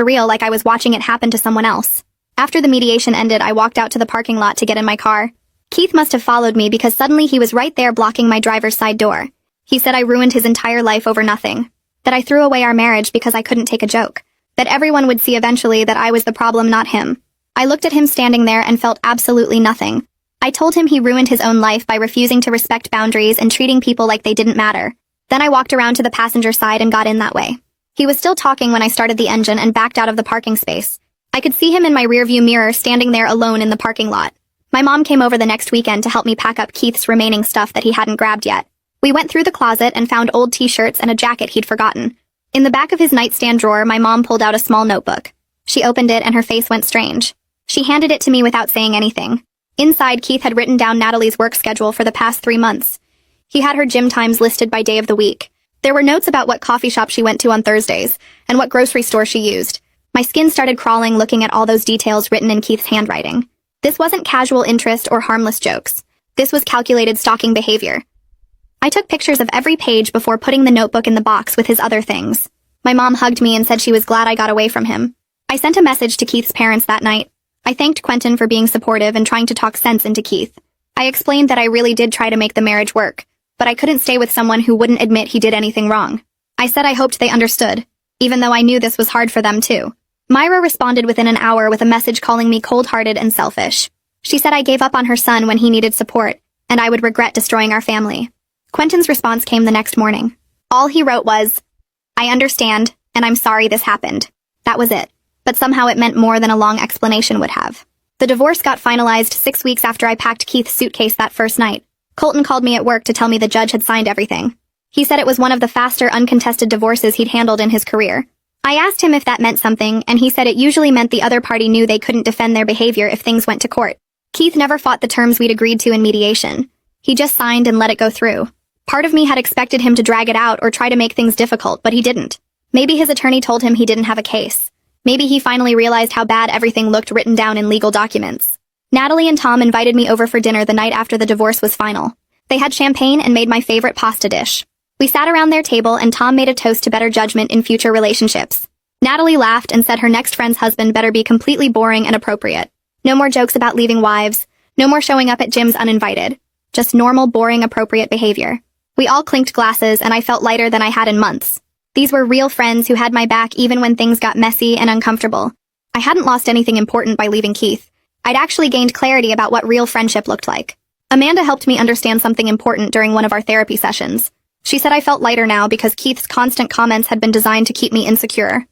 surreal, like I was watching it happen to someone else. After the mediation ended, I walked out to the parking lot to get in my car. Keith must have followed me because suddenly he was right there blocking my driver's side door. He said I ruined his entire life over nothing. That I threw away our marriage because I couldn't take a joke. That everyone would see eventually that I was the problem, not him. I looked at him standing there and felt absolutely nothing. I told him he ruined his own life by refusing to respect boundaries and treating people like they didn't matter. Then I walked around to the passenger side and got in that way. He was still talking when I started the engine and backed out of the parking space. I could see him in my rearview mirror standing there alone in the parking lot. My mom came over the next weekend to help me pack up Keith's remaining stuff that he hadn't grabbed yet. We went through the closet and found old t-shirts and a jacket he'd forgotten. In the back of his nightstand drawer, my mom pulled out a small notebook. She opened it and her face went strange. She handed it to me without saying anything. Inside, Keith had written down Natalie's work schedule for the past 3 months. He had her gym times listed by day of the week. There were notes about what coffee shop she went to on Thursdays and what grocery store she used. My skin started crawling looking at all those details written in Keith's handwriting. This wasn't casual interest or harmless jokes. This was calculated stalking behavior. I took pictures of every page before putting the notebook in the box with his other things. My mom hugged me and said she was glad I got away from him. I sent a message to Keith's parents that night. I thanked Quentin for being supportive and trying to talk sense into Keith. I explained that I really did try to make the marriage work, but I couldn't stay with someone who wouldn't admit he did anything wrong. I said I hoped they understood, even though I knew this was hard for them too. Myra responded within an hour with a message calling me cold-hearted and selfish. She said I gave up on her son when he needed support, and I would regret destroying our family. Quentin's response came the next morning. All he wrote was, "I understand, and I'm sorry this happened." That was it. But somehow it meant more than a long explanation would have. The divorce got finalized 6 weeks after I packed Keith's suitcase that first night. Colton called me at work to tell me the judge had signed everything. He said it was one of the faster, uncontested divorces he'd handled in his career. I asked him if that meant something, and he said it usually meant the other party knew they couldn't defend their behavior if things went to court. Keith never fought the terms we'd agreed to in mediation. He just signed and let it go through. Part of me had expected him to drag it out or try to make things difficult, but he didn't. Maybe his attorney told him he didn't have a case. Maybe he finally realized how bad everything looked written down in legal documents. Natalie and Tom invited me over for dinner the night after the divorce was final. They had champagne and made my favorite pasta dish. We sat around their table and Tom made a toast to better judgment in future relationships. Natalie laughed and said her next friend's husband better be completely boring and appropriate. No more jokes about leaving wives. No more showing up at gyms uninvited. Just normal, boring, appropriate behavior. We all clinked glasses and I felt lighter than I had in months. These were real friends who had my back even when things got messy and uncomfortable. I hadn't lost anything important by leaving Keith. I'd actually gained clarity about what real friendship looked like. Amanda helped me understand something important during one of our therapy sessions. She said I felt lighter now because Keith's constant comments had been designed to keep me insecure.